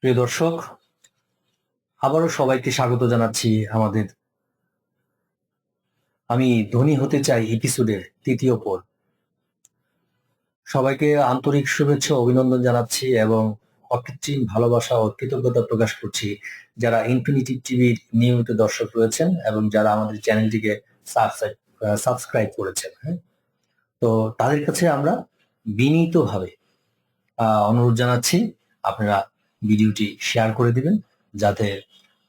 প্রিয় দর্শক, আবারও সবাইকে স্বাগত জানাচ্ছি আমাদের আমি ধনী হতে চাই এপিসোডের তৃতীয় পর্ব। সবাইকে আন্তরিক শুভেচ্ছা ও অভিনন্দন জানাচ্ছি এবং অকৃত্রিম ভালোবাসা ও কৃতজ্ঞতা প্রকাশ করছি যারা ইনফিনিটি টিভির নিয়মিত দর্শক রয়েছেন এবং যারা আমাদের চ্যানেলটিকে সাবস্ক্রাইব করেছেন। হ্যাঁ, তো তাদের কাছে আমরা বিনীতভাবে অনুরোধ জানাচ্ছি আপনারা ভিডিওটি শেয়ার করে দিবেন, যাতে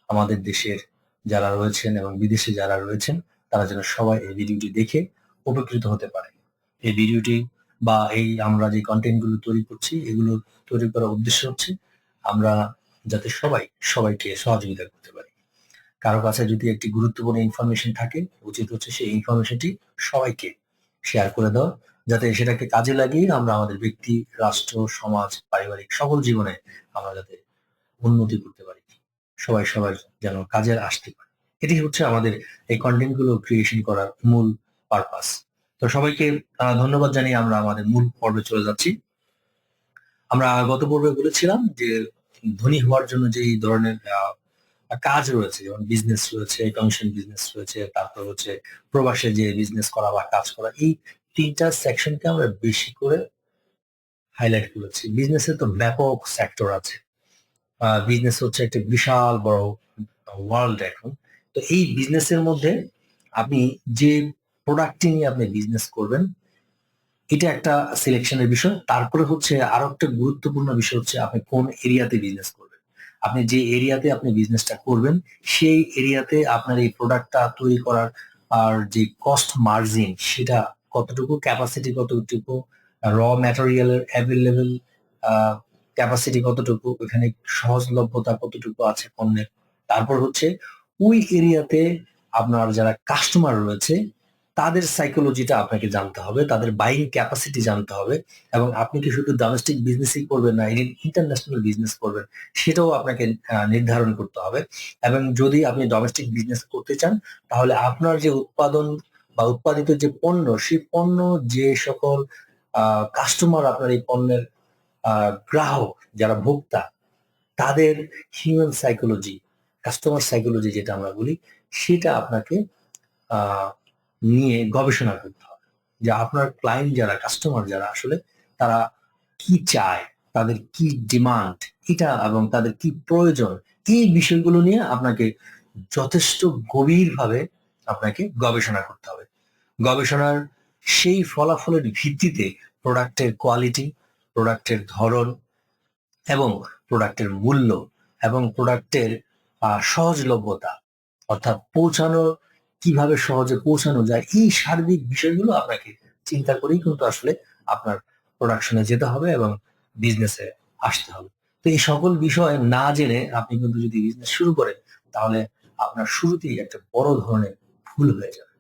আমাদের দেশের যারা রয়েছেন এবং বিদেশে যারা রয়েছেন তারা যেন সবাই এই ভিডিওটি দেখে উপকৃত হতে পারে। এই ভিডিওটি বা এই আমরা যে কন্টেন্ট গুলো তৈরি করছি, এগুলো তৈরি করার উদ্দেশ্য হচ্ছে আমরা যাতে সবাইকে সহযোগিতা করতে পারি। কারো কাছে যদি একটি গুরুত্বপূর্ণ ইনফরমেশন থাকে, উচিত হচ্ছে সেই ইনফরমেশনটি সবাইকে শেয়ার করে দেওয়া, যাতে সেটাকে কাজে লাগিয়ে আমরা আমাদের ব্যক্তি, রাষ্ট্র, সমাজ, পারিবারিক সকল জীবনে আমরা যাতে উন্নতি করতে পারি, সবাই যেন কাজে আসতে পারে। এটি হচ্ছে আমাদের এই কন্টেন্ট গুলো ক্রিয়েশন করার মূল পারপাস। তো সবাইকে ধন্যবাদ জানিয়ে আমরা আমাদের মূল পর্বে চলে যাচ্ছি। আমরা গত পর্বে বলেছিলাম যে ধনী হওয়ার জন্য যে এই ধরনের কাজ রয়েছে, যেমন বিজনেস রয়েছে, কমিশন বিজনেস রয়েছে, তারপর হচ্ছে প্রবাসে যে বিজনেস করা বা কাজ করা, এই তিনটা সেকশনকে আমরা বেশি করে হাইলাইট করেছি। বিজনেসের তো ব্যাপক সেক্টর আছে। বিজনেস হচ্ছে একটা বিশাল বড় ওয়ার্ল্ড এখন। তো এই বিজনেসের মধ্যে আপনি যে প্রোডাক্টটি নিয়ে আপনি বিজনেস করবেন, এটা একটা সিলেকশনের বিষয়। তারপরে হচ্ছে আরো একটা গুরুত্বপূর্ণ বিষয় হচ্ছে আপনি কোন এরিয়াতে বিজনেস করবেন। আপনি যে এরিয়াতে আপনি বিজনেসটা করবেন, সেই এরিয়াতে আপনার এই প্রোডাক্টটা তৈরি করার আর যে কস্ট মার্জিন, সেটা কতটুকু, ক্যাপাসিটি কতটুকু, র ম্যাটেরিয়ালের অ্যাভেলেবল ক্যাপাসিটি কতটুকু, এখানে সহজলভ্যতা কতটুকু আছে পণ্যের। তারপর হচ্ছে ওই এরিয়াতে আপনার যারা কাস্টমার রয়েছে তাদের সাইকোলজিটা আপনাকে জানতে হবে, তাদের বাইং ক্যাপাসিটি জানতে হবে, এবং আপনি কি শুধু ডোমেস্টিক বিজনেসই করবেন না ইন্টারন্যাশনাল বিজনেস করবেন সেটাও আপনাকে নির্ধারণ করতে হবে। এবং যদি আপনি ডোমেস্টিক বিজনেস করতে চান, তাহলে আপনার যে উৎপাদন বা উৎপাদিত যে পণ্য, সেই পণ্য যে সকল কাস্টমার আপনার এই পণ্যের গ্রাহক, যারা ভোক্তা, তাদের হিউম্যান সাইকোলজি, কাস্টমার সাইকোলজি যেটা আমরা বলি, সেটা আপনাকে আহ নিয়ে গবেষণা করতে হবে। যে আপনার ক্লায়েন্ট যারা, কাস্টমার যারা, আসলে তারা কি চায়, তাদের কি ডিমান্ড এটা, এবং তাদের কি প্রয়োজন, এই বিষয়গুলো নিয়ে আপনাকে যথেষ্ট গভীরভাবে আপনাকে গবেষণা করতে হবে। গবেষণার সেই ফলাফলের ভিত্তিতে প্রোডাক্টের কোয়ালিটি, প্রোডাক্টের ধরন এবং প্রোডাক্টের মূল্য এবং প্রোডাক্টের সহজলভ্যতা, অর্থাৎ পৌঁছানো, কিভাবে সহজে পৌঁছানো যায়, এই সার্বিক বিষয়গুলো আপনাকে চিন্তা করেই কিন্তু আসলে আপনার প্রোডাকশনে যেতে হবে এবং বিজনেসে আসতে হবে। তো এই সকল বিষয় না জেনে আপনি কিন্তু যদি বিজনেস শুরু করেন, তাহলে আপনার শুরুতেই একটা বড় ধরনের ভুল হয়ে যাবে।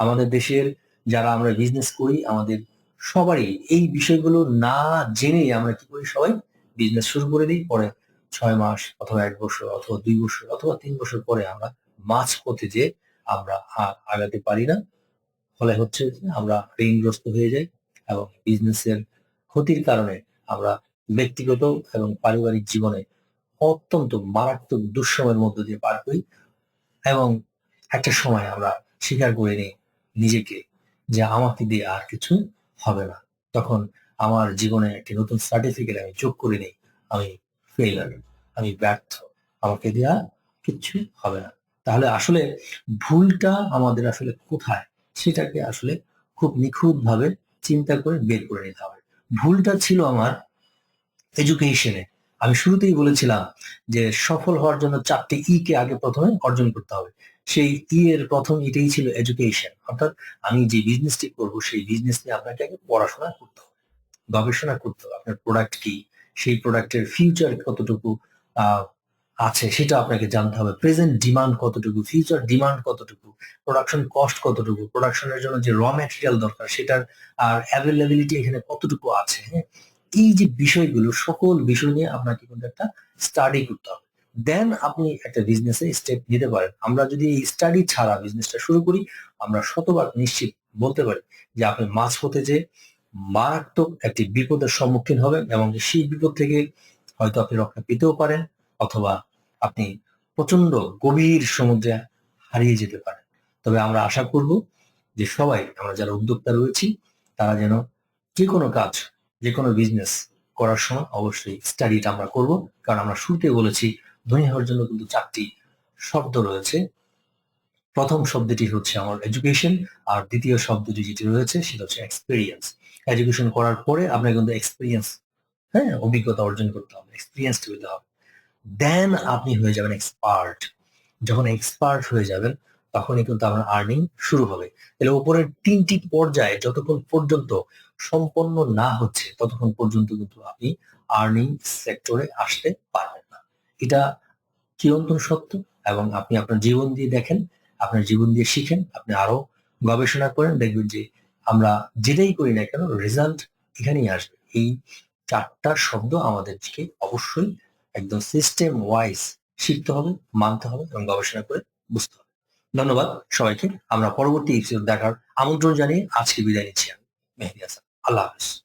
আমাদের দেশের যারা আমরা বিজনেস করি, আমাদের সবারই এই বিষয়গুলো না জেনেই আমরা কি করি, সবাই বিজনেস শুরু করে দিই। পরে 6 মাস অথবা 1 বছর অথবা 2 বছর অথবা 3 বছর পরে আমরা মাঝ পথে যে আমরা আগাতে পারি না। ফলে হচ্ছে যে আমরা ঋণগ্রস্ত হয়ে যাই এবং বিজনেসের ক্ষতির কারণে আমরা ব্যক্তিগত এবং পারিবারিক জীবনে অত্যন্ত মারাত্মক দুঃসময়ের মধ্য দিয়ে পার করি। এবং একটা সময় আমরা স্বীকার করে নিই নিজেকে যে আমাকে দিয়ে আর কিছু হবে না। তখন আমার জীবনে একটি নতুন সার্টিফিকেট আমি যোগ করে নিই, আমি ফেইলার, আমি ব্যর্থ, আমাকে দেয়া কিচ্ছু হবে না। তাহলে আসলে ভুলটা আমাদের আসলে কোথায়, সেটাকে আসলে খুব নিখুঁত ভাবে চিন্তা করে বের করে নিতে হবে। ভুলটা ছিল আমার এডুকেশনে। আমি শুরুতেই বলেছিলাম যে সফল হওয়ার জন্য 4টি ই কে আগে প্রথমে অর্জন করতে হবে। সেই ই এর প্রথম ইটাই ছিল এডুকেশন। অর্থাৎ আমি যে বিজনেসটি করব, সেই বিজনেস নিয়ে আপনাকে আগে পড়াশোনা করতে হবে, গবেষণা করতে হবে। আপনার প্রোডাক্ট কি, সেই প্রোডাক্টের ফিউচার কতটুকু আহ আছে সেটা আপনাকে জানতে হবে। প্রেজেন্ট ডিমান্ড কতটুকু, ফিউচার ডিমান্ড কতটুকু, প্রোডাকশন কস্ট কতটুকু, প্রোডাকশনের জন্য যে র ম্যাটেরিয়াল দরকার সেটার আর অ্যাভেলেবিলিটি এখানে কতটুকু আছে। হ্যাঁ, এই যে বিষয়গুলো, সকল বিষয় নিয়ে আপনাকে কিন্তু একটা স্টাডি করতে হবে। দেন আপনি একটা বিজনেসে স্টেপ নিতে পারেন। আমরা যদি এই স্টাডি ছাড়া বিজনেসটা শুরু করি, আমরা শতভাগ নিশ্চিত বলতে পারি যে আপনি মাঝপথে যে মারাত্মক একটি বিপদের সম্মুখীন হবেন এবং সেই বিপদ থেকে হয়তো আপনি রক্ষা পেতেও পারেন, অথবা আপনি প্রচন্ড গভীর সমুদ্রে হারিয়ে যেতে পারেন। তবে আমরা আশা করব যে সবাই, আমরা যারা উদ্যোক্তা রয়েছি, তারা যেন যে কোনো কাজ, যে কোনো বিজনেস করার সময় অবশ্যই স্টাডিটা আমরা করব। কারণ আমরা শুরুতে বলেছি ধনী হওয়ার জন্য কিন্তু 4টি শব্দ রয়েছে। প্রথম শব্দটি হচ্ছে আমার এডুকেশন, আর দ্বিতীয় শব্দটি যেটি রয়েছে সেটা হচ্ছে এক্সপিরিয়েন্স। এডুকেশন করার পরে আপনাকে কিন্তু এক্সপিরিয়েন্স, হ্যাঁ, অভিজ্ঞতা অর্জন করতে হবে, এক্সপিরিয়েন্স হতে হবে। দেন আপনি হয়ে যাবেন এক্সপার্ট। যখন এক্সপার্ট হয়ে যাবেন তখনই কিন্তু আপনার আর্নিং শুরু হবে। তাহলে উপরের 3টি পর্যায়ে যতক্ষণ পর্যন্ত সম্পন্ন না হচ্ছে ততক্ষণ পর্যন্ত কিন্তু আপনি আর্নিং সেক্টরে আসতে পারবেন না। এটা চিরন্তন সত্য। এবং আপনি আপনার জীবন দিয়ে দেখেন, আপনার জীবন দিয়ে শিখেন, আপনি আরো গবেষণা করেন, দেখবেন যে আমরা যেটাই করি না কেন রেজাল্ট এখানেই আসবে। এই 4টা শব্দ আমাদেরকে অবশ্যই একদম সিস্টেম ওয়াইজ শিখতে হবে, মানতে হবে এবং গবেষণা করে বুঝতে হবে। ধন্যবাদ সবাইকে। আমরা পরবর্তী এপিসোড দেখার আমন্ত্রণ জানিয়ে আজকে বিদায় নিচ্ছি। আমি মেহেদী হাসান। আল্লাহ হাফেজ।